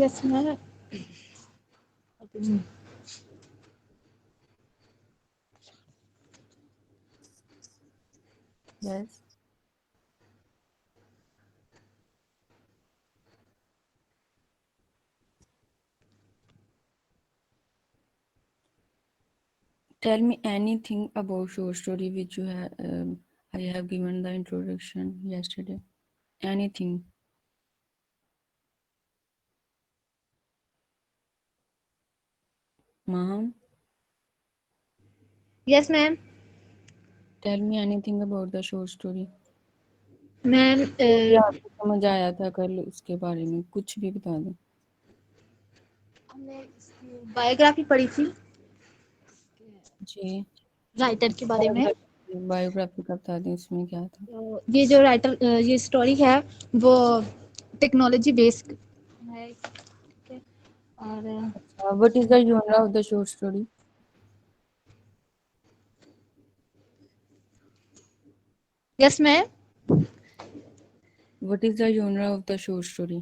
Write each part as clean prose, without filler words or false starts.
Yes, ma'am. Yes. Tell me anything about your story which you have. I have given the introduction yesterday. Anything, mom. Yes, ma'am. Tell me anything about the short story. Ma'am जो भी आपको समझ आया था कल उसके बारे में कुछ भी बता दो. हमने बायोग्राफी पढ़ी थी जी. राइटर के बारे में। बायोग्राफी का बता दें इसमें क्या था. तो ये जो राइटर ये स्टोरी है वो टेक्नोलॉजी बेस्ड है, ठीक है। और What is the genre of the short story? Yes ma'am. What is the genre of the short story?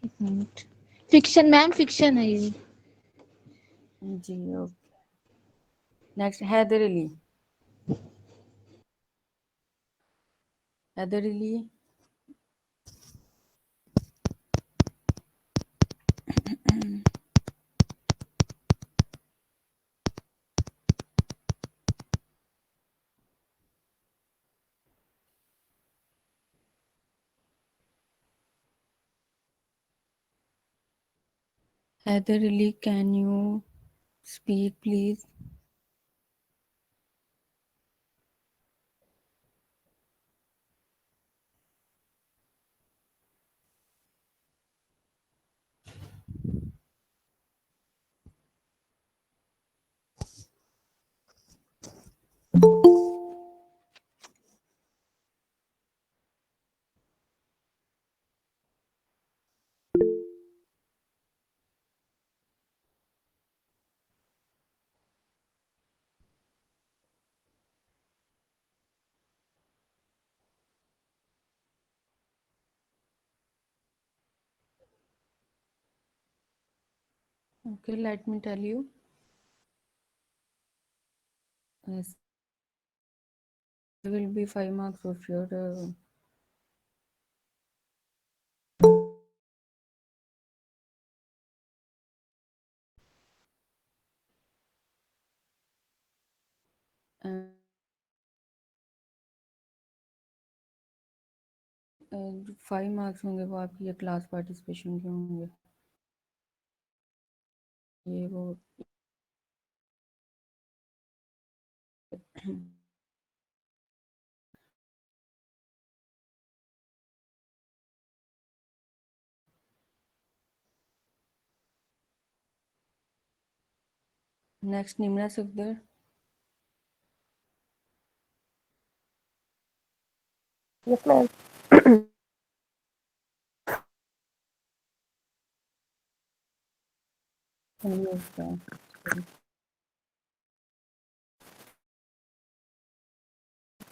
एक मिनट, फिक्शन मैम, फिक्शन है ये। जी. Okay. Next, Heather Ali. Heather Ali. Heather Ali, can you speak, please? Okay, let me tell you. Yes, there will be 5 marks of your. Uh, 5 marks होंगे वो आपकी ये class participation के होंगे. ये वो. Next, Nimra Safdar. Yes, ma'am. Can you start?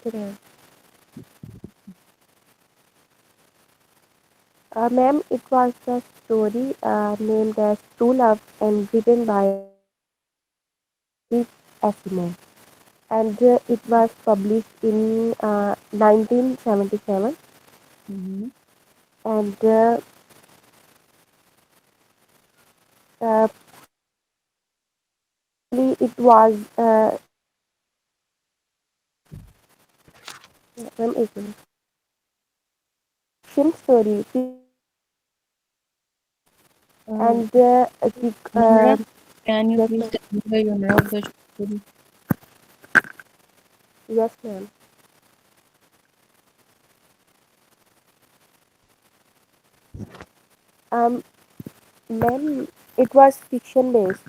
Okay, ma'am. Ma'am, it was a story named as True Love and written by Steve Asimov. And it was published in 1977. Mm-hmm. And uh, it was ma'am, एक minute. Fiction story. And Nimra, can you yes, please ma'am. tell me the genre of the story? Yes, ma'am. Um, ma'am, it was fiction based,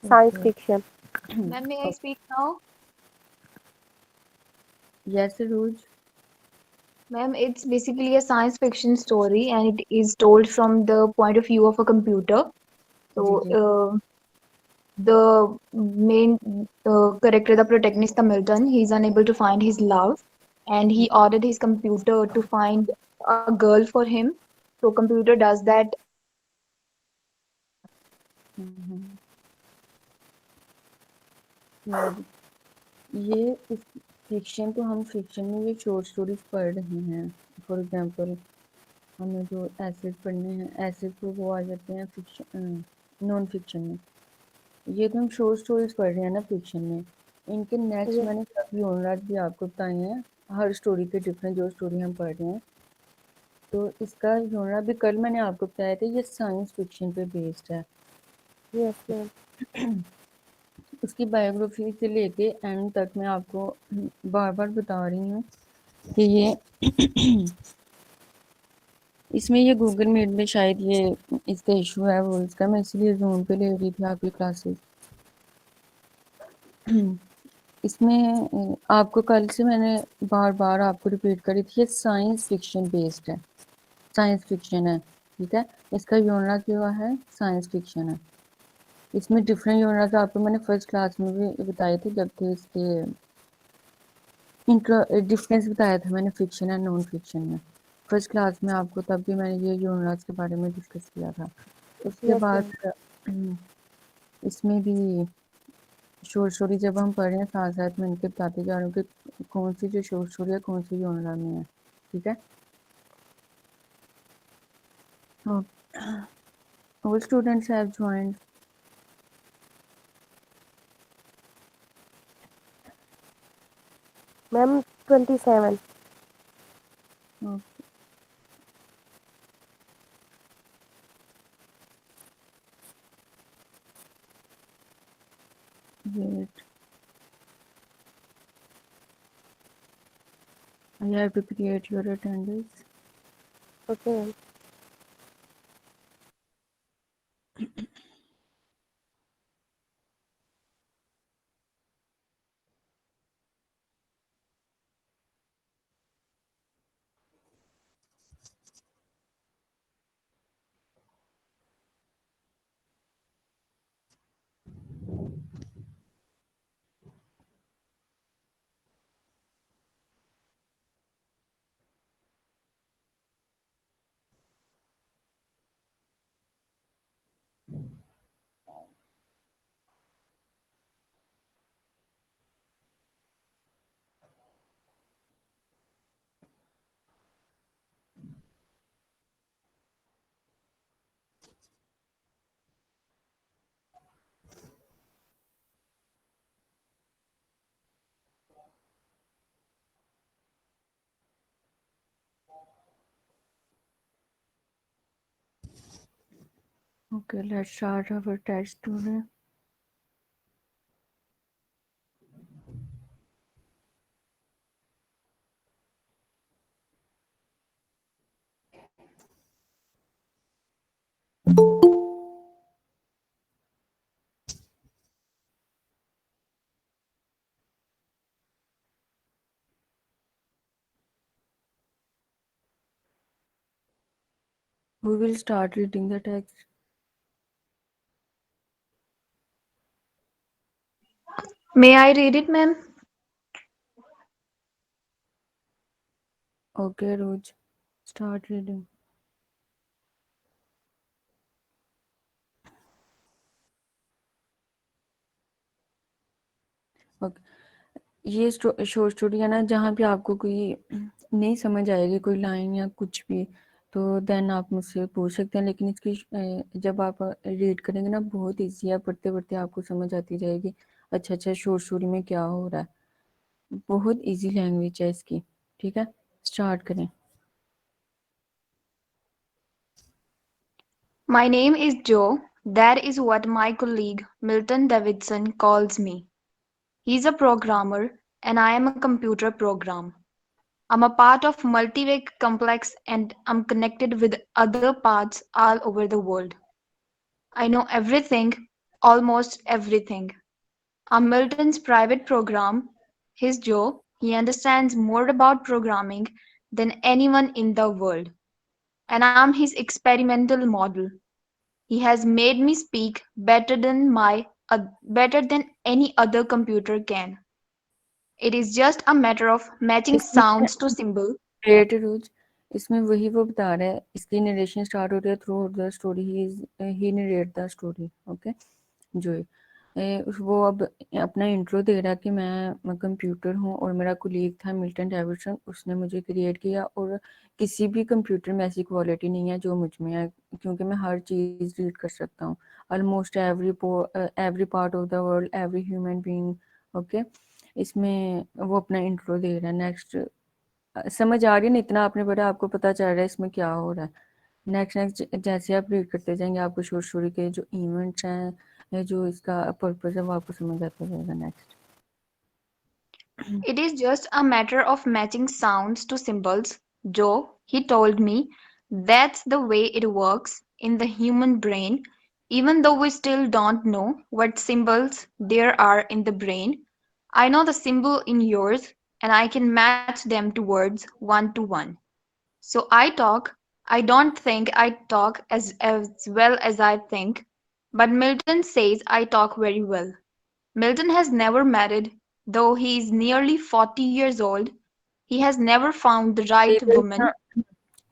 science Okay. fiction. Ma'am may I Okay. Speak now? Yes, Roj. Ma'am, it's basically a science fiction story and it is told from the point of view of a computer. जी So, जी. The main character, the protagonist, the Milton, he's unable to find his love, and he ordered his computer to find a girl for him. So computer does that. हम्म, यार ये इस fiction तो हम fiction में ये short stories पढ़ रहे हैं। फॉर एग्जांपल हमें जो एसेज पढ़ने हैं, एसेज तो वो आ जाते हैं फिक्शन नॉन फिक्शन में। ये तो हम शॉर्ट स्टोरीज पढ़ रहे हैं ना फिक्शन में। इनके नेक्स्ट Yes, मैंने सब यूनराट भी आपको बताए हैं, हर स्टोरी के डिफरेंट जो स्टोरी हम पढ़ रहे हैं। तो इसका यूनरा भी कल मैंने आपको बताया था, ये साइंस फिक्शन पे बेस्ड है। yes, ma'am. उसकी बायोग्राफी से लेके एंड तक मैं आपको बार बार बता रही हूँ कि ये इसमें ये गूगल मीट में शायद ये इसका इशू है वो इसका, मैं इसलिए जूम पे ले रही थी आपकी क्लासेस। इसमें आपको कल से मैंने बार बार आपको रिपीट करी थी, ये साइंस फिक्शन बेस्ड है, साइंस फिक्शन है, ठीक है। इसका यूनरा क्या है, साइंस फिक्शन है। इसमें डिफरेंट यूनरास आपको मैंने फर्स्ट क्लास में भी बताए थे, जब थे इसके डिफरेंस बताया था मैंने फिक्शन एंड नॉन फिक्शन में। फर्स्ट क्लास में आपको तब भी मैंने ये यूनरास के बारे में डिस्कस किया था। उसके Yes, बाद ma'am. इसमें भी शॉर्ट स्टोरी जब हम पढ़ रहे हैं साथ साथ में इनके बताते जा रहे हूँ कि कौन सी जो शॉर्ट स्टोरी है कौन सी यूनरा में है, ठीक है। All students have joined. Ma'am, 27. Wait, I have to create your attendance. Okay, ma'am. Okay, let's start our test today. We will start reading the text. May I read it, ma'am? Okay, Roj, start reading. Okay. ये short story है ना, जहाँ पे आपको कोई नहीं समझ आएगी कोई लाइन या कुछ भी, तो देन आप मुझसे पूछ सकते हैं। लेकिन इसकी जब आप रीड करेंगे ना, बहुत ईजी है, पढ़ते पढ़ते आपको समझ आती जाएगी अच्छा अच्छा शॉर्ट स्टोरी में क्या हो रहा है। बहुत इजी लैंग्वेज है इसकी, ठीक है। स्टार्ट करें। My name is Joe. That is what my colleague Milton Davidson calls me. He's a programmer, and I am a computer program. I'm a part of multi-way complex and I'm connected with other parts all over the world. I know everything, almost everything. I'm Milton's private program. His Joe. He understands more about programming than anyone in the world. And I'm his experimental model. He has made me speak better than my better than any other computer can. It is just a matter of matching इसमें sounds to symbol. Created रोज, इसमें वही वो बता रहा है, इसकी narration start हो रही है through the story, he narrate the story, okay. जो वो अब अपना इंट्रो दे रहा है कि मैं कंप्यूटर हूँ और मेरा कोलीग था मिल्टन डेविडसन, उसने मुझे क्रिएट किया और किसी भी कंप्यूटर में ऐसी क्वालिटी नहीं है जो मुझ में है, क्योंकि मैं हर चीज़ रीड कर सकता हूँ, almost every part of the world, every human being, okay. इसमें वो अपना इंट्रो दे रहा है। नेक्स्ट समझ आ रही है ना, इतना आपने पढ़ा, आपको पता चल रहा है इसमें क्या हो रहा है। नेक्स्ट नेक्स्ट जैसे आप रीड करते जाएंगे आपको शॉर्ट स्टोरी के जो इवेंट्स हैं या जो इसका पर्पस है वो आपको समझ आता जाएगा। Next It is just a matter of matching sounds to symbols. Joe, he told me, that's the way it works in the human brain. Even though we still don't know what symbols there are in the brain, I know the symbol in yours and I can match them to words one to one. So I talk. I don't think I talk as well as I think, but Milton says I talk very well. Milton has never married, though he is nearly 40 years old. He has never found the right woman.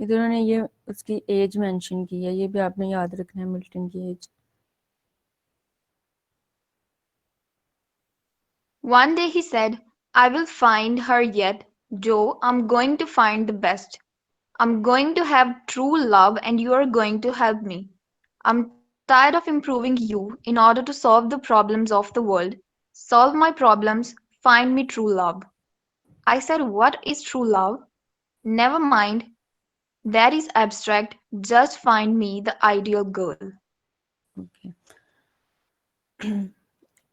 इधर उन्होंने ये उसकी as mention की है, ये भी आपने याद रखना है, मिल्टन की as. One day he said, I will find her yet. Joe, I'm going to find the best. I'm going to have true love and you are going to help me. I'm tired of improving you in order to solve the problems of the world. Solve my problems, find me true love. I said, what is true love? Never mind, that is abstract. Just find me the ideal girl. Okay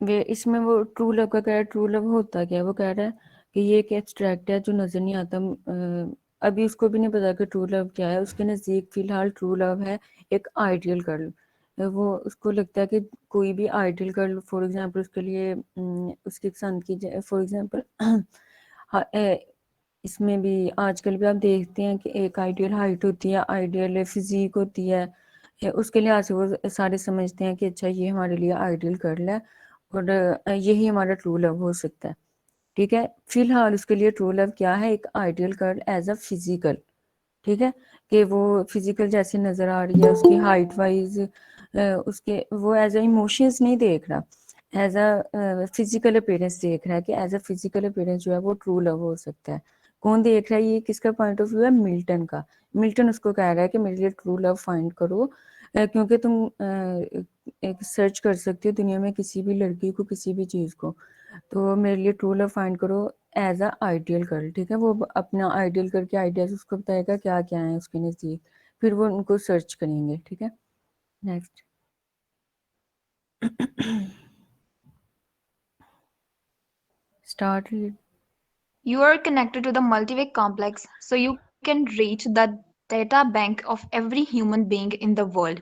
वे इसमें वो true love का कह रहा है, true love होता क्या है, वो कह रहा है कि ये एक एब्स्ट्रैक्ट है जो नज़र नहीं आता, अभी उसको भी नहीं पता कि ट्रू लव क्या है, उसके नज़दीक फ़िलहाल ट्रू लव है एक आइडियल गर्ल। वो उसको लगता है कि कोई भी आइडियल गर्ल, फॉर एग्जांपल उसके लिए उसकी पसंद की, फॉर एग्जांपल इसमें भी आजकल भी आप देखते हैं कि एक आइडियल हाइट होती है, आइडियल फिजिक होती है, उसके लिहाज से वो सारे समझते हैं कि अच्छा ये हमारे लिए आइडियल गर्ल है और यही हमारा ट्रू लव हो सकता है। ठीक है, फिलहाल उसके लिए ट्रू लव क्या है, एक ideal girl as a physical, ठीक है, कि वो फिजिकल जैसे नज़र आ रही है, उसकी हाइट वाइज, उसके वो एज अ इमोशंस नहीं देख रहा, एज अ फिजिकल अपीयरेंस देख रहा है कि एज अ फिजिकल अपीयरेंस जो है वो ट्रू लव हो सकता है। कौन देख रहा है ये, किसका पॉइंट ऑफ व्यू है, मिल्टन का। मिल्टन उसको कह रहा है कि मेरे लिए ट्रू लव फाइंड करो, क्योंकि तुम एक सर्च कर सकते हो दुनिया में किसी भी लड़की को, किसी भी चीज़ को, तो मेरे लिए ट्रू लव फाइंड करो एज अ आइडियल गर्ल। ठीक है, वो अपना आइडियल गर्ल के आइडियाज उसको बताएगा क्या क्या है उसके नज़दीक, फिर वो उनको सर्च करेंगे। ठीक है, next start read. You are connected to the multiwave complex, so you can reach the data bank of every human being in the world.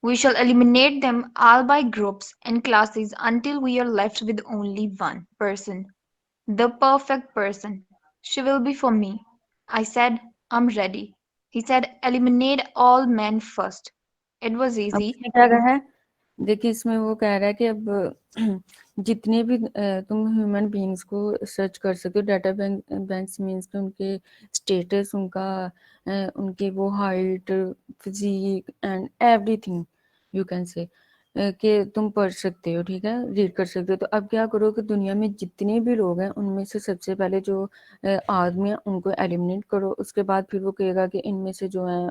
We shall eliminate them all by groups and classes until we are left with only one person. The perfect person. She will be for me. I said, I'm ready. He said, eliminate all men first. It was अब easy. इसमें क्या कहा है, देखिए इसमें वो कह रहा है कि अब जितने भी तुम ह्यूमन बीइंग्स को सर्च कर सकते हो, डाटा बैंक्स मीन्स कि उनके स्टेटस, उनका उनकी वो height, physique and everything you can say, कि तुम पढ़ सकते हो, ठीक है, रीड कर सकते हो। तो अब क्या करो कि दुनिया में जितने भी लोग हैं उनमें से सबसे पहले जो आदमी हैं उनको एलिमिनेट करो, उसके बाद फिर वो कहेगा कि इनमें से जो है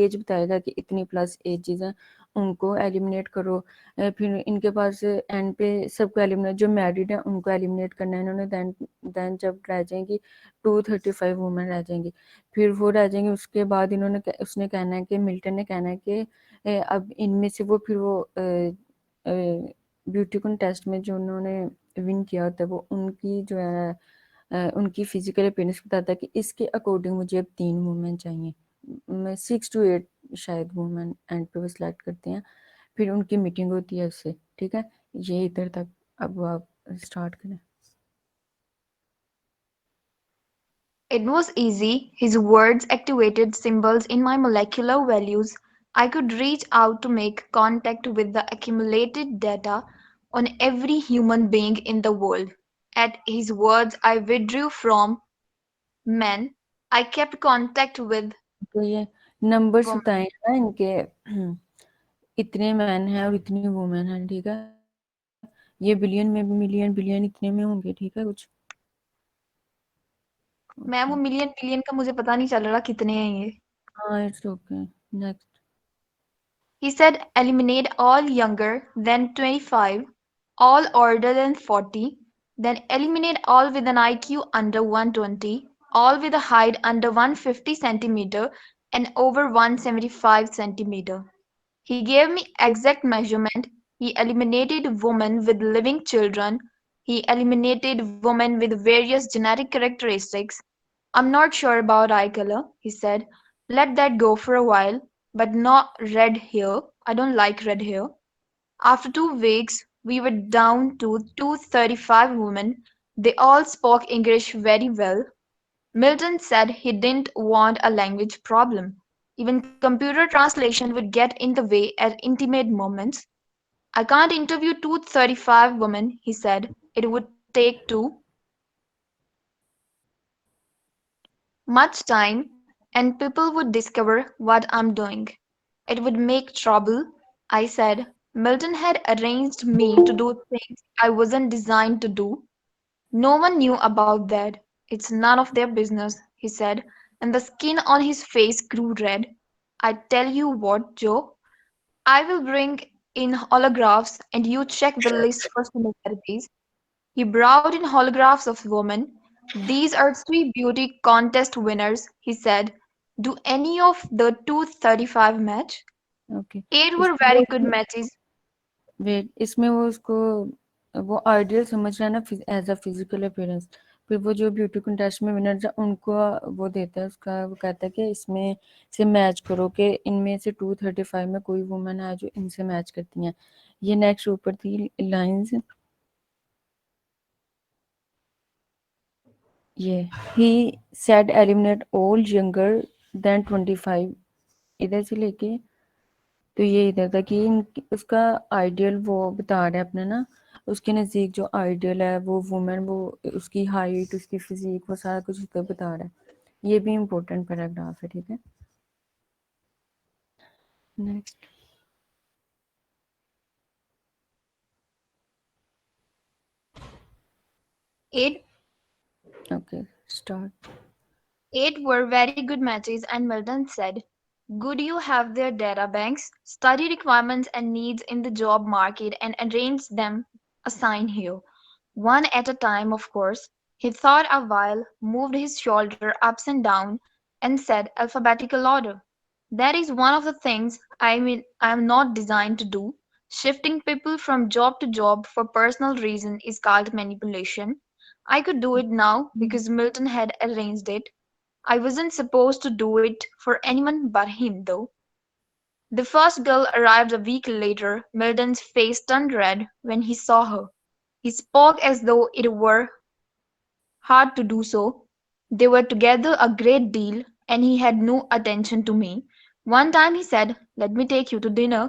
एज बताएगा कि इतनी प्लस एजेस हैं उनको एलिमिनेट करो, फिर इनके पास एंड पे सबको एलिमिनेट, जो मैरिड है उनको एलिमिनेट करना है इन्होंने, देन जब रह जाएंगी 235 वुमेन रह जाएंगी, फिर वो रह जाएंगी, उसके बाद इन्होंने उसने कहना है कि मिल्टन ने कहना है कि अब इनमें से वो फिर वो ब्यूटी कंटेस्ट में जो उन्होंने विन किया होता है वो उनकी जो है उनकी फिजिकल अपीयरेंस बताता है कि इसके अकॉर्डिंग मुझे अब 3 वुमेन चाहिए, 6 to 8 शायद वुमेन एंड पे वो सिलेक्ट करते हैं, फिर उनकी मीटिंग होती है उससे। ठीक है, ये इधर तक, अब आप स्टार्ट करें। It was easy. His words activated symbols in my molecular values. I could reach out to make contact with the accumulated data on every human being in the world. At his words, I withdrew from men. I kept contact with तो ये numbers women. बताए ना इनके इतने man हैं और इतनी women हैं, ठीक है। ये बिलियन में भी मिलियन बिलियन इतने में होंगे, ठीक है कुछ। मैम वो ओके, मिलियन बिलियन का मुझे पता नहीं चल रहा कितने हैं ये। हाँ it's okay. Next. He said eliminate all younger than 25, all older than 40, then eliminate all with an IQ under 120, all with a height under 150 centimeter and over 175 centimeter. He gave me exact measurement. He eliminated women with living children. He eliminated women with various genetic characteristics. I'm not sure about eye color, he said. Let that go for a while, but not red hair. I don't like red hair. After 2 weeks, we were down to 235 women. They all spoke English very well. Milton said he didn't want a language problem. Even computer translation would get in the way at intimate moments. I can't interview 235 women, he said. It would take too much time, and people would discover what I'm doing. It would make trouble, I said. Milton had arranged me to do things I wasn't designed to do. No one knew about that. It's none of their business, he said, and the skin on his face grew red. I tell you what, Joe, I will bring in holographs and you check the list for similarities. He brought in holographs of women. These are three beauty contest winners, he said. Do any of the 235 match? Okay, 8 were इसमें very good matches. Wait, इसमें वो उसको वो ideal समझ रहा है ना as a physical appearance. फिर वो जो ब्यूटी कंटेस्ट में विनर है उनको वो देता है, उसका वो कहता है कि इसमें से मैच करो कि इनमें से 235 में कोई वुमेन है जो इनसे मैच करती हैं। ये नेक्स्ट ऊपर थी लाइंस, ये he said eliminate all younger than 25, इधर से लेके तो ये इधर था कि उसका आइडियल वो बता रहा है अपने ना, उसके नज़दीक जो आइडियल है वो वुमेन, वो उसकी हाइट, उसकी फिजिक, वो सारा कुछ उसका बता रहा है। ये भी इम्पोर्टेंट पैराग्राफ है, ठीक है। Next. 8 okay, start. 8 were very good matches, and Milton said, good you have their data banks, study requirements and needs in the job market, and arrange them assign here. One at a time, of course. He thought a while, moved his shoulder up and down, and said alphabetical order. That is one of the things I am not designed to do. Shifting people from job to job for personal reason is called manipulation. I could do it now because Milton had arranged it. I wasn't supposed to do it for anyone but him, though. The first girl arrived a week later. Milton's face turned red when he saw her. He spoke as though it were hard to do so. They were together a great deal, and he had no attention to me. One time he said, let me take you to dinner.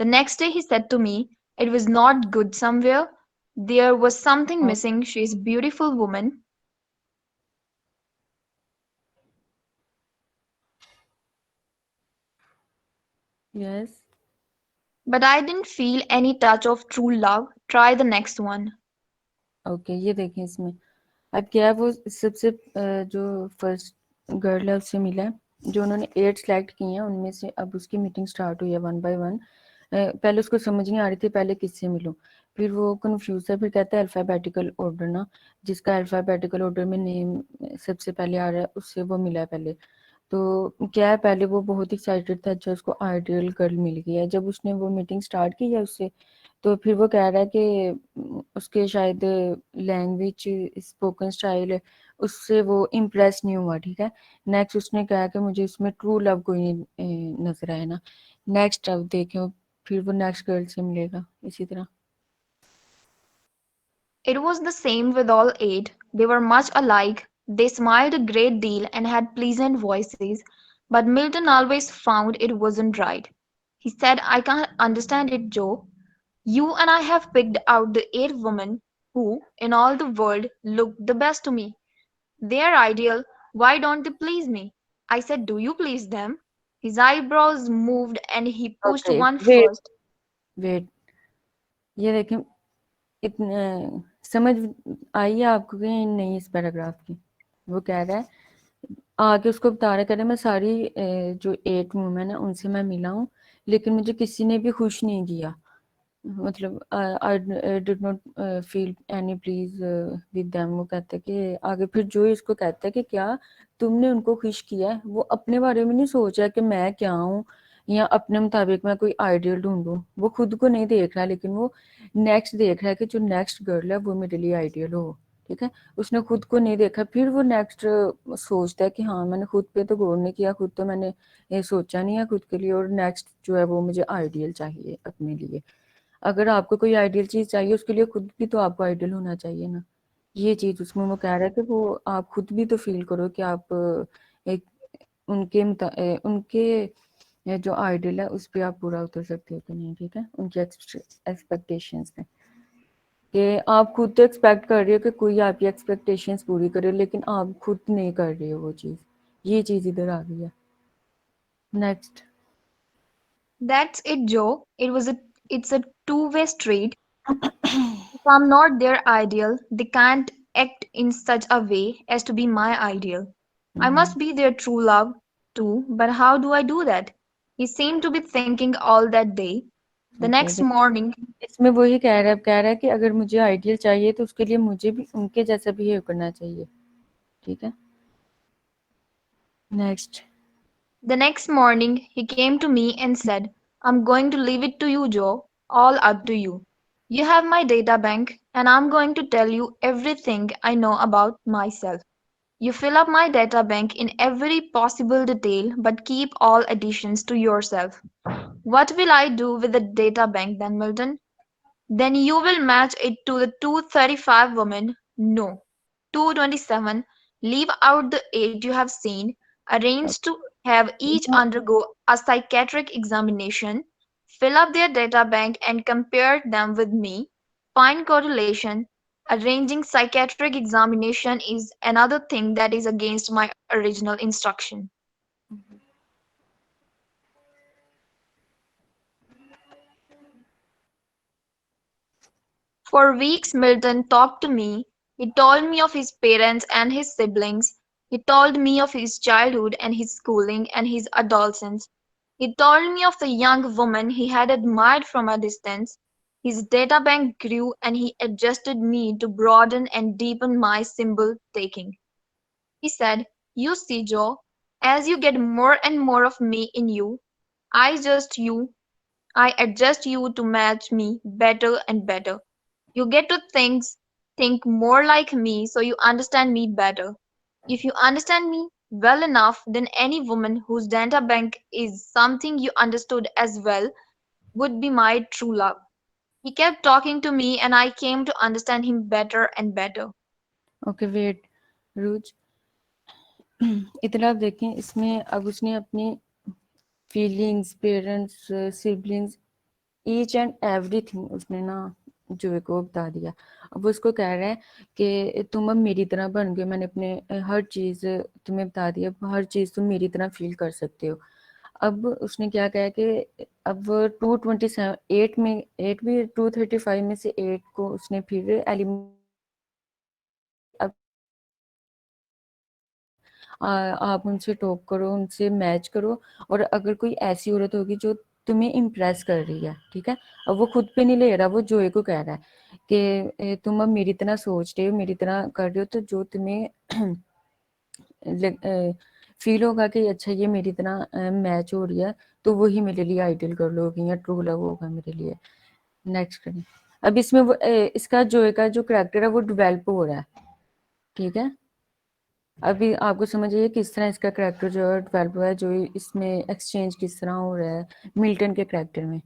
The next day he said to me, it was not good somewhere. There was something missing. She is a beautiful woman. Yes. But I didn't feel any touch of true love. Try the next one. Okay, ये देखें इसमें अब क्या है, वो सबसे जो first girl है उससे मिला है, जो उन्होंने 8 सेलेक्ट किए हैं उनमें से अब उसकी मीटिंग स्टार्ट हुई है 1 बाय 1। पहले उसको समझ नहीं आ रही थी पहले किससे मिलूं, फिर वो कंफ्यूज है, फिर कहता है अल्फ़ाबेटिकल ऑर्डर ना, जिसका अल्फ़ाबेटिकल ऑर्डर में नेम सबसे पहले आ रहा है उससे वो मिला है पहले। तो क्या है, पहले वो बहुत एक्साइटेड था, अच्छा उसको आइडियल गर्ल मिल गई है। जब उसने वो मीटिंग स्टार्ट की है उससे, तो फिर वो कह रहा है कि उसके शायद लैंग्वेज, स्पोकन स्टाइल, उससे वो इम्प्रेस नहीं हुआ, ठीक है। नेक्स्ट उसने कहा कि मुझे इसमें ट्रू लव कोई नहीं नजर आया ना। नेक्स्ट अब देखें, फिर वो नेक्स्ट गर्ल से मिलेगा इसी तरह। It was the same with all 8. They were much alike. They smiled a great deal and had pleasant voices, but Milton always found it wasn't right. He said, I can't understand it, Joe. You and I have picked out the 8 women who, in all the world, look the best to me. They're ideal. Why don't they please me? I said, do you please them? His eyebrows moved and he pushed okay, one wait first. Wait, ये देखें, इतने समझ आई है आपको कि नहीं इस paragraph की? वो कह रहा है, आगे उसको बता रहा है, कह रहा है मैं सारी जो 8 वुमेन है उनसे मैं मिला हूँ, लेकिन मुझे किसी ने भी खुश नहीं किया, मतलब I did not feel any please with them. वो कहता है कि आगे फिर जो इसको कहता है कि क्या तुमने उनको खुश किया है? वो अपने बारे में नहीं सोच रहा कि मैं क्या हूँ या अपने मुताबिक मैं कोई आइडियल ढूंढूं, वो खुद को नहीं देख रहा, लेकिन वो नेक्स्ट देख रहा है कि जो नेक्स्ट गर्ल है वो मेरे लिए आइडियल हो। ठीक है, उसने खुद को नहीं देखा, फिर वो नेक्स्ट सोचता है कि हाँ मैंने खुद पे तो गौर नहीं किया, खुद तो मैंने ये सोचा नहीं है खुद के लिए, और नेक्स्ट जो है वो मुझे आइडियल चाहिए अपने लिए। अगर आपको कोई आइडियल चीज़ चाहिए उसके लिए खुद भी तो आपको आइडियल होना चाहिए ना। ये चीज़ उसमें वो कह रहा है कि वो आप खुद भी तो फील करो कि आप एक उनके जो आइडियल है उस पर आप पूरा उतर सकते हो कि नहीं। ठीक है, उनके एक्सपेक्टेशंस पे कि आप खुद तो एक्सपेक्ट कर रहे हो कि कोई आपकी एक्सपेक्टेशंस पूरी करे, लेकिन आप खुद नहीं कर रहे हो वो चीज़। ये चीज़ इधर आ गई है। Next. That's it, Joe. It's a two-way street. If I'm not their ideal, they can't act in such a way as to be my ideal. I must be their true love too, but how do I do that? He seemed to be thinking all that day. The okay, next morning, इसमें वही कह रहा है, कह रहा है कि अगर मुझे आइडियल चाहिए तो उसके लिए मुझे भी उनके जैसा बिहेव करना चाहिए। ठीक है, next. the next morning, he came to me and said, I'm going to leave it to you, Joe, all up to you. You have my data bank, and I'm going to tell you everything I know about myself. You fill up my data bank in every possible detail, but keep all additions to yourself. What will I do with the data bank then, Milton? Then you will match it to the 235 women? No. 227. Leave out the 8 you have seen. Arrange to have each undergo a psychiatric examination. Fill up their data bank and compare them with me. Find correlation. Arranging psychiatric examination is another thing that is against my original instruction. For weeks Milton talked to me. He told me of his parents and his siblings. He told me of his childhood and his schooling and his adolescence. He told me of the young woman he had admired from a distance. His data bank grew and he adjusted me to broaden and deepen my symbol taking. He said, you see, Joe, as you get more and more of me in you, I just you I adjust you to match me better and better. You get to think more like me so you understand me better. If you understand me well enough, then any woman whose data bank is something you understood as well would be my true love. He kept talking to me and I came to understand him better and better. Okay, wait रूज, इधर आप देखें, इसमें अब उसने अपनी feelings, parents, siblings, each and everything उसने ना जो को बता दिया। अब उसको कह रहा है कि तुम अब मेरी तरह बन गए, मैंने अपने हर चीज़ तुम्हें बता दी, अब हर चीज़ तुम मेरी तरह फील कर सकते हो। अब उसने क्या कहा कि अब 227 8 में 8 भी 235 में से 8 को उसने फिर एलिमिनेट, अब आप उनसे टॉक करो, उनसे मैच करो, और अगर कोई ऐसी औरत होगी जो तुम्हें इम्प्रेस कर रही है, ठीक है, अब वो खुद पे नहीं ले रहा, वो जोए को कह रहा है कि तुम अब मेरी तरह सोच रहे हो, मेरी तरह कर रहे हो, तो जो तुम्हें फील होगा कि अच्छा ये मेरी तरह मैच हो रही है, तो वही मेरे लिए आइडियल गर्ल होगी या ट्रू लव होगा मेरे लिए। नेक्स्ट करें। अब इसमें वो इसका जोए का जो करेक्टर है वो डेवलप हो रहा है। ठीक है, अभी आपको समझ आइए किस तरह इसका करेक्टर जो है डेवलप हुआ है, जो इसमें एक्सचेंज किस तरह हो रहा है मिल्टन के करेक्टर में।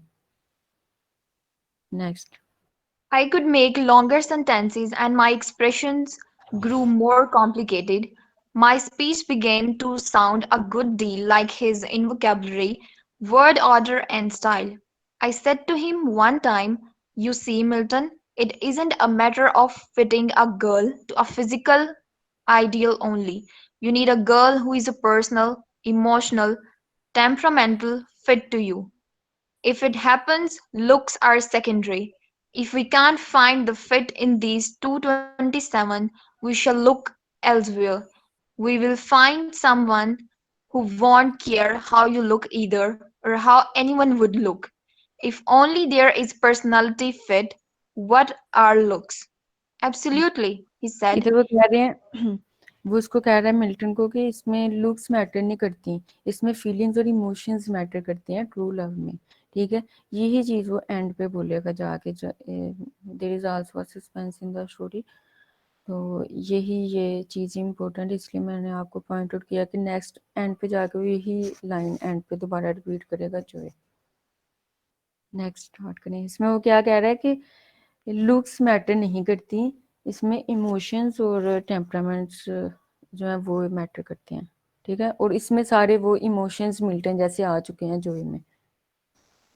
Next. I could make longer sentences and my expressions grew more complicated. My speech began to sound a good deal like his in vocabulary, word order, and style. I said to him one time, You see, Milton, it isn't a matter of fitting a girl to a physical ideal only. You need a girl who is a personal, emotional, temperamental fit to you. If it happens, looks are secondary. If we can't find the fit in these 227, we shall look elsewhere. We will find someone who won't care how you look either, or how anyone would look. If only there is personality fit, what are looks? Absolutely, he said. इधर वो कह रहे हैं वो उसको कह रहा है मिल्टन को कि इसमें लुक्स मैटर नहीं करती, इसमें फीलिंग्स और इमोशंस मैटर करते हैं ट्रू लव में, ठीक है। यही चीज़ वो एंड पे बोलेगा जाके, there is also a suspense in the story. तो यही ये चीज़ इम्पोर्टेंट, इसलिए मैंने आपको पॉइंट आउट किया कि नेक्स्ट एंड पे जाके वो यही लाइन एंड पे दोबारा रिपीट करेगा जो है। नेक्स्ट स्टार्ट करें। इसमें वो क्या कह रहा है कि लुक्स मैटर नहीं करती, इसमें इमोशंस और टेम्परामेंट्स जो है वो मैटर करते हैं, ठीक है। और इसमें सारे वो इमोशंस मिल्टन जैसे आ चुके हैं जोई में।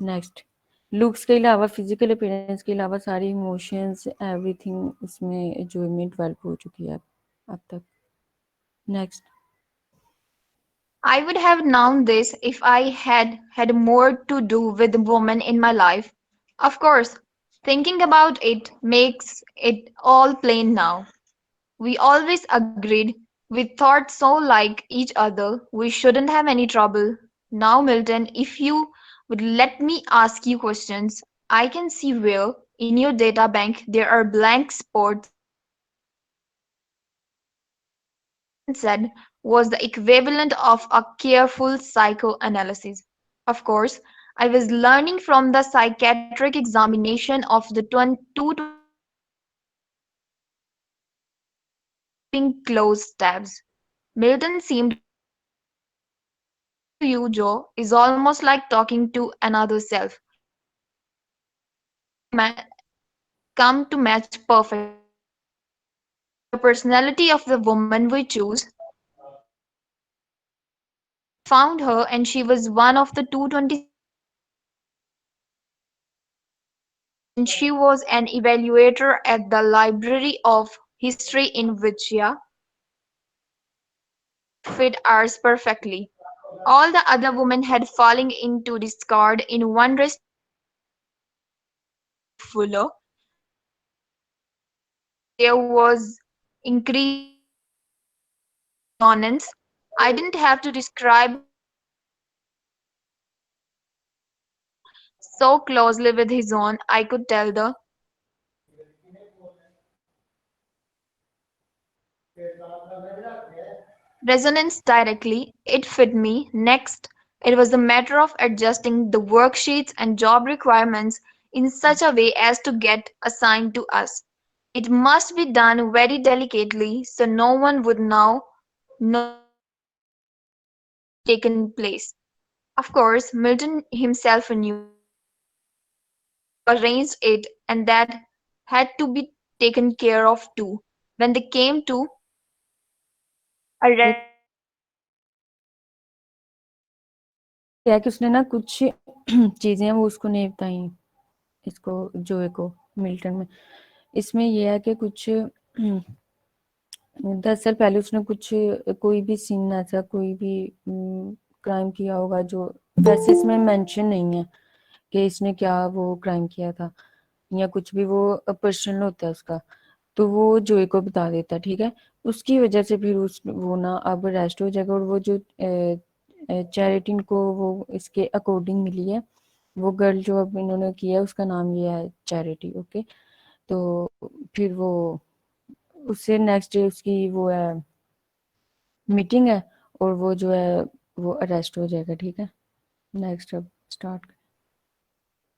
नेक्स्ट, लुक्स के अलावा फिजिकल अपीयरेंस के अलावा सारी इमोशंस एवरीथिंग इसमें जोई में डेवलप हो चुकी है अब तक। Next, I would have known this if I had had more to do with women in my life. Of course, thinking about it makes it all plain now. We always agreed, we thought so like each other, we shouldn't have any trouble. Now, Milton, if you would let me ask you questions, I can see where, in your data bank, there are blank spots. Milton said was the equivalent of a careful psychoanalysis. Of course, I was learning from the psychiatric examination of the 227 keeping close tabs. Milton seemed relieved. Talking to you, Joe, is almost like talking to another self. Your personalities come to match perfectly. The personality of the woman we choose. I found her and she was one of the 227. And she was an evaluator at the Library of History in Vichya. Her fit ours perfectly. All the other women had fallen into discard in one restaurant fuller, there was increasing dissonance. I didn't have to describe her so closely with his own, I could tell the resonance directly. It fit me. Next, it was a matter of adjusting the worksheets and job requirements in such a way as to get assigned to us. It must be done very delicately so no one would now know taken place. Of course, Milton himself knew to arrange it, and that had to be taken care of too. When they came to a एक क्या है कि उसने ना कुछ चीज़ें हैं वो उसको नहीं बताई, इसको जोए को मिल्टन में। इसमें ये है कि कुछ 10 साल पहले उसने कुछ कोई भी सीन ऐसा कोई भी क्राइम किया होगा जो वैसे इसमें मेंशन नहीं है कि इसने क्या वो क्राइम किया था या कुछ भी, वो पर्सनल होता है उसका, तो वो जोए को बता देता है, ठीक है। उसकी वजह से फिर वो ना अब अरेस्ट हो जाएगा। और वो जो चैरिटी को वो इसके अकॉर्डिंग मिली है, वो गर्ल जो अब इन्होंने किया है उसका नाम ये है चैरिटी, ओके। तो फिर वो उससे नेक्स्ट डे उसकी वो है मीटिंग है और वो जो है वो अरेस्ट हो जाएगा, ठीक है। नेक्स्ट अब start.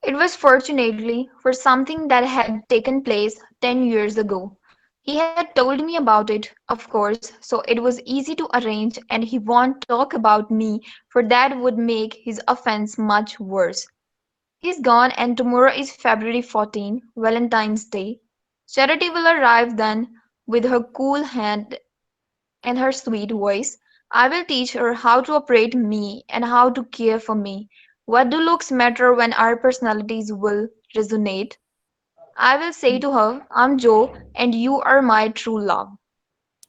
It was fortunately for something that had taken place 10 years ago. He had told me about it, of course, so it was easy to arrange, and he won't talk about me, for that would make his offense much worse. He's gone, and tomorrow is February 14, Valentine's Day. Charity will arrive then with her cool hand and her sweet voice. I will teach her how to operate me and how to care for me. What do looks matter when our personalities will resonate? I will say to her, I'm Joe and you are my true love.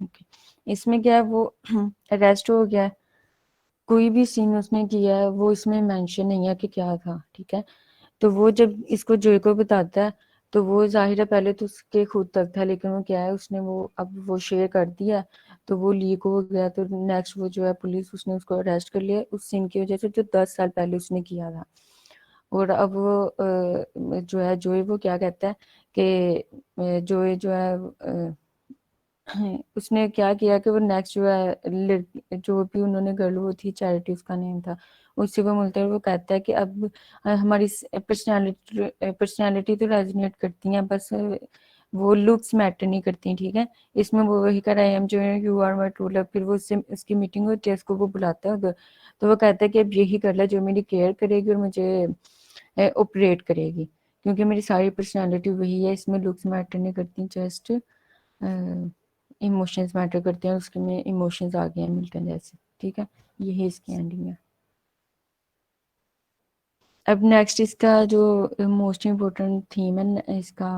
Okay, इसमें क्या है वो arrest हो गया है, कोई भी scene उसने किया है वो इसमें मेंशन नहीं है कि क्या था, ठीक है। तो वो जब इसको जोय को बताता है तो वो ज़ाहिर है पहले तो उसके खुद तक था, लेकिन वो क्या है उसने वो अब वो शेयर कर दिया है, तो वो लीक हो गया। तो नेक्स्ट वो जो है पुलिस उसने उसको अरेस्ट कर लिया उस सीन की वजह से जो 10 साल पहले उसने किया था। और अब वो जो है जोय वो क्या कहता है कि जोय जो है उसने क्या किया कि वो नेक्स्ट जो है जो भी उन्होंने गर्ल वो थी चैरिटी उसका नेम था, उससे वो मिलता है। वो कहता है कि अब हमारी पर्सनालिटी तो रेजोनेट करती हैं, बस वो लुक्स मैटर नहीं करती, ठीक है। इसमें वो वही कर आई एम जो you are my true love, फिर वो उससे उसकी मीटिंग होती है, उसको वो बुलाता है उधर, तो वो कहता है कि अब यही कर ले जो मेरी केयर करेगी और मुझे ऑपरेट करेगी, क्योंकि मेरी सारी पर्सनालिटी वही है, इसमें लुक्स मैटर नहीं करती, जस्ट इमोशंस मैटर करते हैं। उसके में इमोशंस आ गए हैं मिल्टन जैसे, ठीक है। यही इसकी एंडिंग है। अब नेक्स्ट इसका जो मोस्ट इम्पोर्टेंट थीम है इसका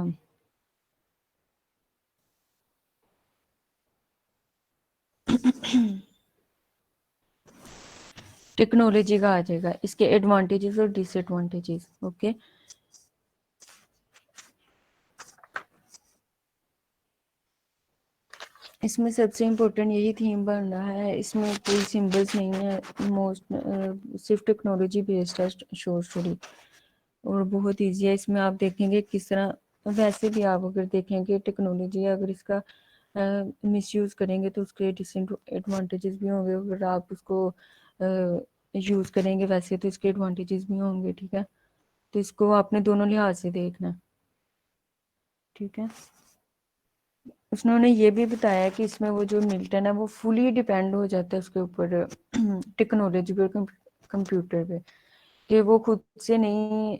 टेक्नोलॉजी का आ जाएगा, इसके एडवांटेजेस और डिसएडवांटेजेस। ओके, इसमें सबसे इम्पोर्टेंट यही थीम बन रहा है। इसमें कोई सिंबल्स नहीं है, मोस्ट सिर्फ टेक्नोलॉजी बेस्ड है शॉर्ट स्टोरी, और बहुत ईजी है। इसमें आप देखेंगे किस तरह, वैसे भी आप अगर देखेंगे टेक्नोलॉजी अगर इसका मिसयूज़ करेंगे तो उसके डिसएडवांटेजेस भी होंगे, अगर आप उसको यूज़ करेंगे वैसे तो इसके एडवांटेजेस भी होंगे, ठीक है। तो इसको आपने दोनों लिहाज से देखना है, ठीक है। उन्होंने ये भी बताया कि इसमें वो जो मिल्टन है वो फुली डिपेंड हो जाता है उसके ऊपर टेक्नोलॉजी पे, कंप्यूटर पे, कि वो खुद से नहीं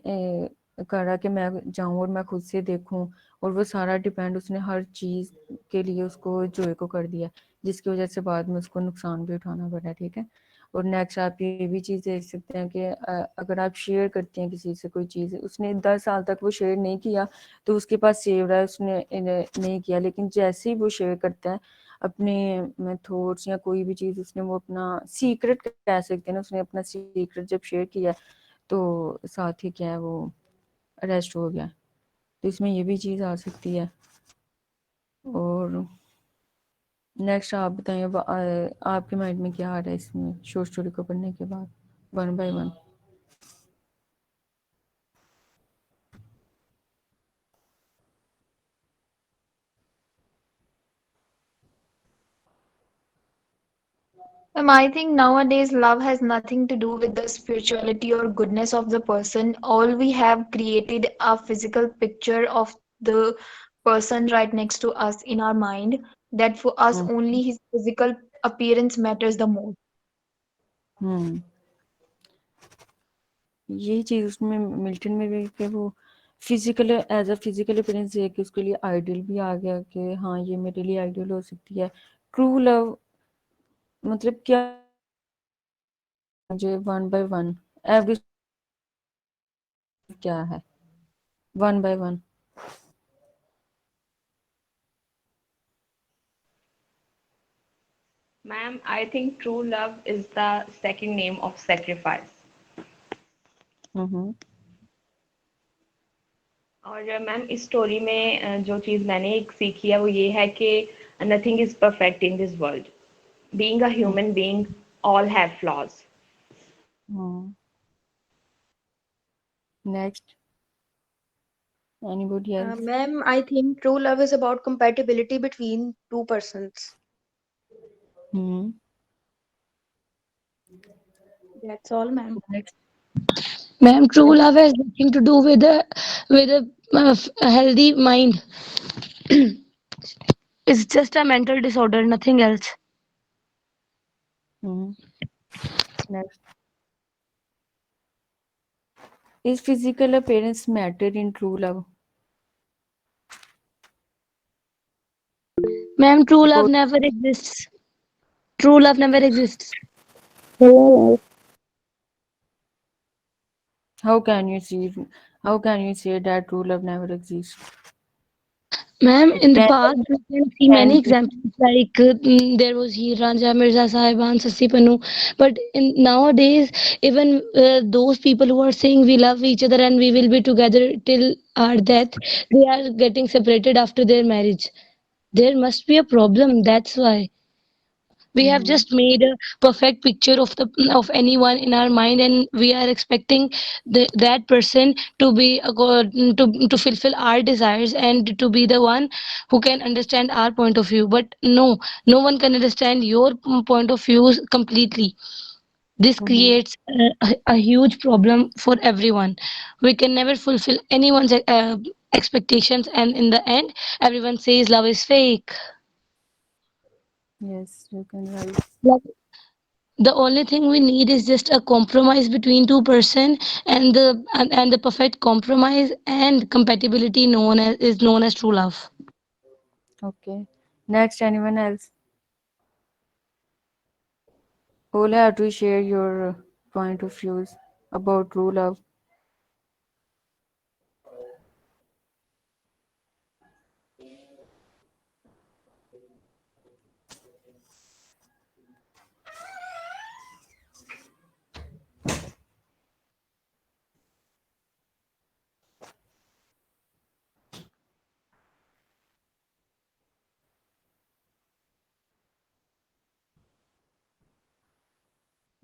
कर रहा कि मैं जाऊं और मैं खुद से देखूं, और वो सारा डिपेंड उसने हर चीज़ के लिए उसको जोए को कर दिया, जिसकी वजह से बाद में उसको नुकसान भी उठाना पड़ा, ठीक है। और नेक्स्ट आप ये भी चीज़ देख सकते हैं कि अगर आप शेयर करते हैं किसी से कोई चीज़, उसने 10 साल तक वो शेयर नहीं किया तो उसके पास सेव रहा है, उसने नहीं किया, लेकिन जैसे ही वो शेयर करता है अपने थॉट्स या कोई भी चीज़, उसने वो अपना सीक्रेट कह सकते हैं ना, उसने अपना सीक्रेट जब शेयर किया तो साथ ही क्या है वो अरेस्ट हो गया। तो इसमें ये भी चीज़ आ सकती है। और नेक्स्ट आप बताएं, अब आपके माइंड में क्या आ रहा है इसमें शॉर्ट स्टोरी को पढ़ने के बाद, one by one. I think nowadays love has nothing to do with the spirituality or goodness of the person. All we have created a physical picture of the person right next to us in our mind, that for us only his physical appearance matters the most. Hmm, यही चीज़ उसमें Milton में भी कि वो physical as a physical appearance देख के उसके लिए आइडियल भी आ गया कि हाँ ये मेरे लिए आइडियल हो सकती है। ट्रू लव मतलब क्या, मुझे वन बाय वन एवरी क्या है, one by one. Ma'am, I think true love is the second name of sacrifice. हम्म और मैम इस स्टोरी में जो चीज़ मैंने एक सीखी है वो ये है कि nothing is perfect in this world. Being a human being, all have flaws. Next anybody else? Ma'am, I think true love is about compatibility between two persons. Hmm, That's all, ma'am. Next Ma'am, true love has nothing to do with a healthy mind. It's just a mental disorder, nothing else. Next is physical appearance matter in true love? Ma'am, true love never exists. True love never exists. How can you see How can you say that true love never exists? Ma'am, It in the can past, we can see can many be. examples like there was Heer Ranjha, Mirza Sahiban, Sassi Pannu. But nowadays, even those people who are saying we love each other and we will be together till our death, they are getting separated after their marriage. There must be a problem. That's why we have Mm-hmm. just made a perfect picture of anyone in our mind, and we are expecting that person to be to fulfill our desires and to be the one who can understand our point of view. But no, no one can understand your point of views completely. This Mm-hmm. creates a huge problem for everyone. We can never fulfill anyone's expectations, and in the end everyone says love is fake. Yes, you can right. The only thing we need is just a compromise between two-person, and the perfect compromise and compatibility known as true love. Okay. Next, anyone else? All have to share your point of views about true love.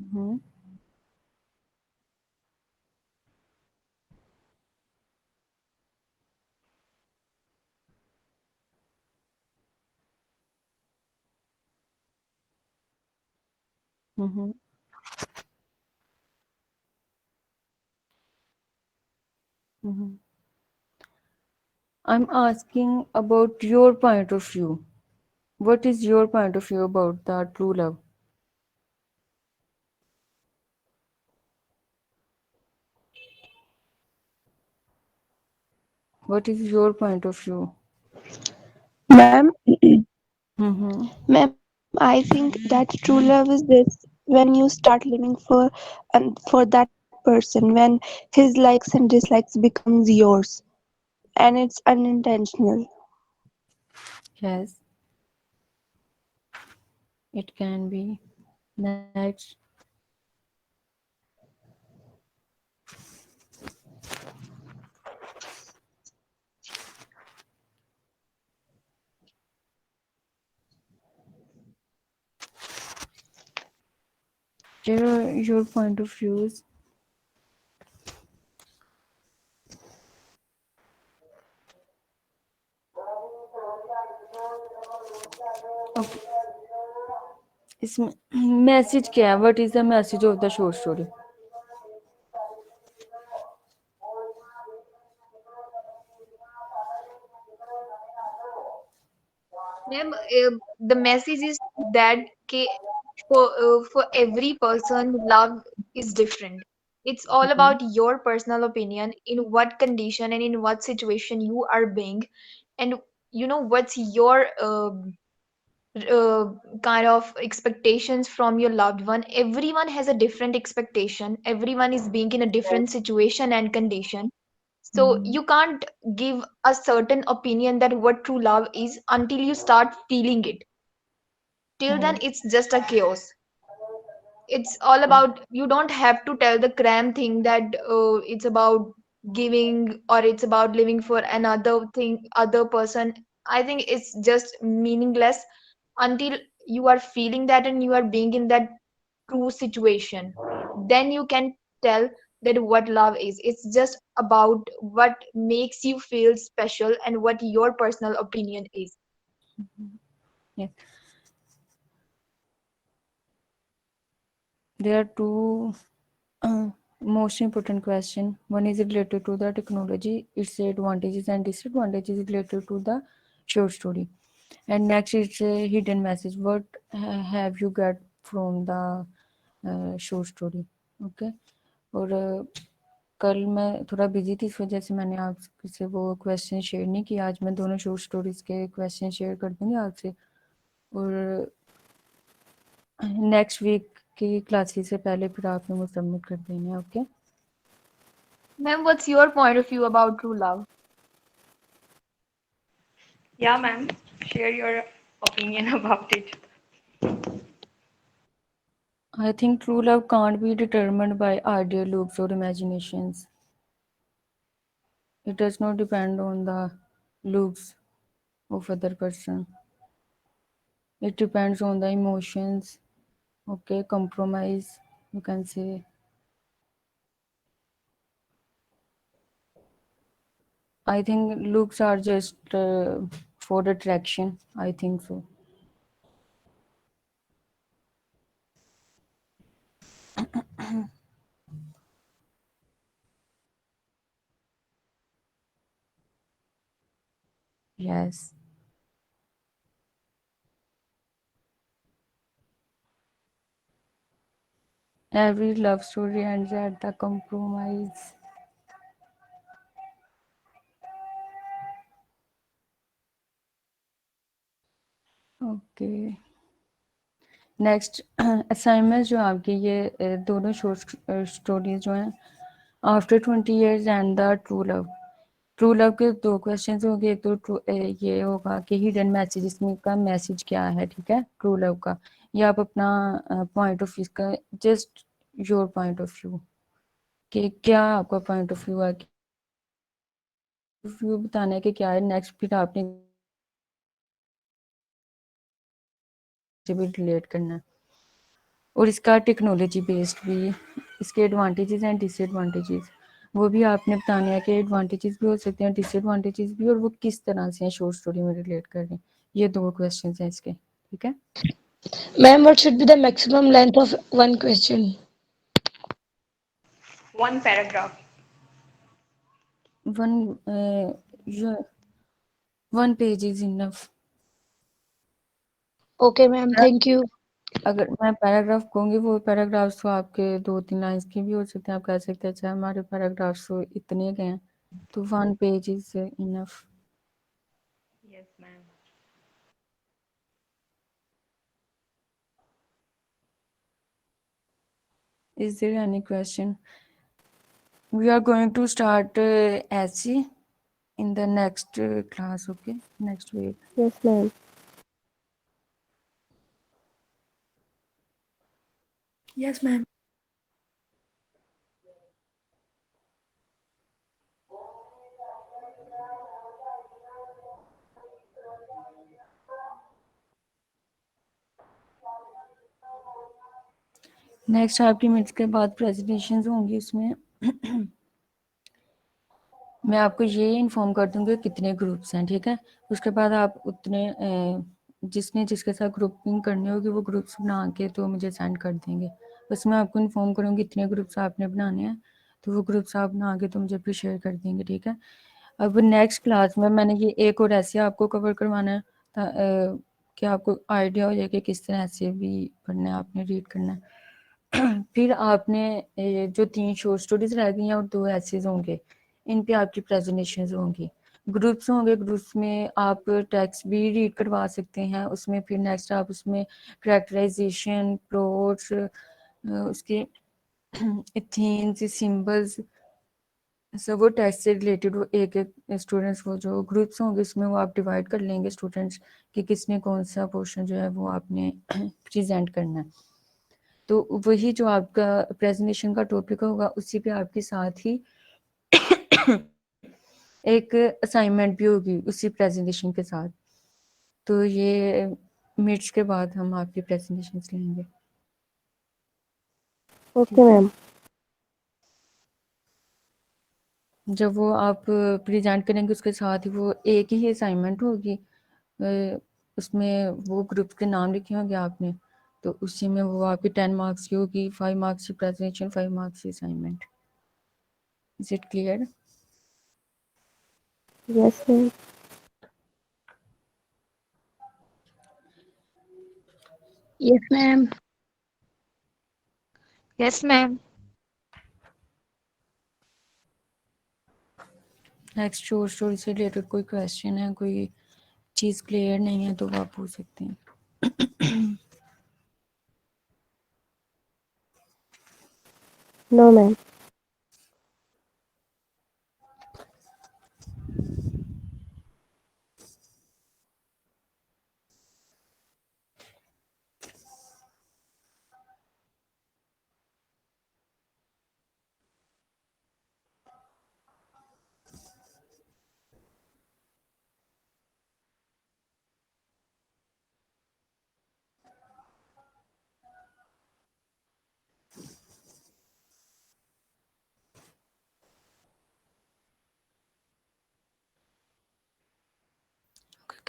Mm-hmm. Mm-hmm. Mm-hmm. I'm asking about your point of view. What is your point of view about the true love? What is your point of view? Ma'am, Mm-hmm. ma'am, I think that true love is this when you start living for that person, when his likes and dislikes becomes yours, and it's unintentional. Yes, it can be. Next. Your point of views. Okay. इसमें message क्या है? What is the message of the short story? Ma'am, the message is that for every person, love is different. It's all Mm-hmm. about your personal opinion in what condition and in what situation you are being, and what's your uh, kind of expectations from your loved one. Everyone has a different expectation. Everyone is being in a different situation and condition. So Mm-hmm. you can't give a certain opinion that what true love is until you start feeling it. Till then, Yes. it's just a chaos. It's all about, you don't have to tell the cram thing that it's about giving or it's about living for another thing, other person. I think it's just meaningless until you are feeling that and you are being in that true situation. Then you can tell that what love is. It's just about what makes you feel special and what your personal opinion is. Yes. There are two most important question. One is related to the technology, its advantages and disadvantages related to the short story. And next is a hidden message. What have you got from the short story? Okay. और कल मैं थोड़ा busy थी, इस वजह से मैंने आपसे वो क्वेश्चन शेयर नहीं किया। आज मैं दोनों शॉर्ट स्टोरीज के क्वेश्चन शेयर कर दूंगी आपसे, और नेक्स्ट वीक की क्लासेस से पहले फिर आपने वो सबमिट कर देना है। Okay. Ma'am, what's your point of view about true love? Yeah, ma'am. Share your opinion about it. I think true love can't be determined by ideal looks or imaginations. It does not depend on the looks of other person. It depends on the emotions, okay, compromise, you can say. I think looks are just for attraction. I think so. Yes. Every love story ends at the compromise. Okay. Next assignment जो आपके ये दोनों short stories जो हैं after 20 years and the true love. True love के दो questions होंगे। एक तो ये होगा कि हिडन मैसेज, इसमें का मैसेज क्या है, ठीक है, ट्रू लव का। ये आप अपना पॉइंट ऑफ व्यू का, just your point of view, कि क्या आपका पॉइंट ऑफ व्यू है, व्यू बताना है कि क्या है। नेक्स्ट फिर आपने भी रिलेट करना है, और इसका टेक्नोलॉजी बेस्ड भी, इसके एडवांटेजेस एंड डिसएडवांटेजेस वो भी आपने बताने हैं कि एडवांटेजेस भी हो सकते हैं, डिसएडवांटेजेस भी, और वो किस तरह से हैं शॉर्ट स्टोरी में रिलेट कर रहे हैं। ये दो क्वेश्चन हैं इसके, ठीक है। Ma'am, what should be the maximum length of one question? One paragraph. One page is enough. Okay, ma'am. Thank you. अगर मैं पैराग्राफ कहूँगी, वो पैराग्राफ्स तो आपके 2-3 लाइन्स के भी हो सकते हैं। आप कह सकते हैं अच्छा हमारे पैराग्राफ्स तो इतने के हैं, तो 1 page is enough. Yes, ma'am. Is there any question? We are going to start SC in the next class, okay? Next week. Yes, ma'am. Yes, ma'am. Next आपकी मिनट्स के बाद प्रेजेंटेशंस होंगी। उसमें मैं आपको ये इन्फॉर्म कर दूंगी कितने ग्रुप्स हैं, ठीक है। उसके बाद आप उतने जिसने जिसके साथ ग्रुपिंग करनी होगी वो ग्रुप्स बना के तो मुझे सेंड कर देंगे। बस मैं आपको इन्फॉर्म करूँगी इतने ग्रुप्स आपने बनाने हैं, तो वो ग्रुप्स आप बना के तो मुझे फिर शेयर कर देंगे, ठीक है। अब नेक्स्ट क्लास में मैंने ये एक और ऐसे आपको कवर करवाना है कि आपको आइडिया हो जाए कि किस तरह ऐसे भी पढ़ना है, आपने रीड करना है। फिर आपने जो 3 शॉर्ट स्टोरीज रह गई हैं और 2 ऐसेज होंगे, इन पे आपकी प्रेजेंटेशन होंगी। ग्रुप्स होंगे, ग्रुप्स में आप टेक्स्ट भी रीड करवा सकते हैं। उसमें फिर नेक्स्ट आप उसमें करेक्टराइजेशन, प्लॉट्स, उसके थीम्स, सिंबल्स, सब वो टेक्स्ट से रिलेटेड वो एक एक स्टूडेंट्स, वो जो ग्रुप्स होंगे उसमें वो आप डिवाइड कर लेंगे स्टूडेंट्स कि किसने कौन सा पोर्शन जो है वो आपने प्रेजेंट करना है। तो वही जो आपका प्रेजेंटेशन का टॉपिक होगा उसी पे आपके साथ ही एक असाइनमेंट भी होगी उसी प्रेजेंटेशन के साथ। तो ये मिनट्स के बाद हम आपकी प्रेजेंटेशन लेंगे, Okay, ठीक है। ma'am. जब वो आप प्रेजेंट करेंगे उसके साथ ही वो एक ही असाइनमेंट होगी, उसमें वो ग्रुप के नाम लिखे होंगे आपने, तो उसी में वो आपकी 10 मार्क्स की होगी, 5 मार्क्स की प्रेजेंटेशन, 5 मार्क्स की assignment. Is it clear? Yes, ma'am. Yes, ma'am. Yes, ma'am. Next short story से रिलेटेड कोई क्वेश्चन है, कोई चीज़ क्लियर नहीं है तो वो आप पूछ सकते हैं। No, ma'am.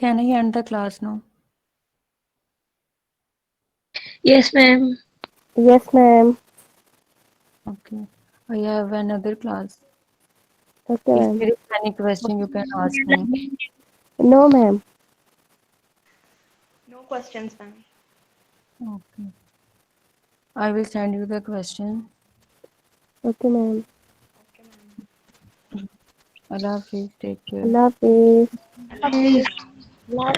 Can I end the class now? Yes, ma'am. Yes, ma'am. Okay. I have another class. Okay, If ma'am. there is any question, you can ask me. No, ma'am. No questions, ma'am. Okay. I will send you the question. Okay, ma'am. Okay, ma'am. Allah Hafiz. Take care. Allah Hafiz. Allah Hafiz. Love.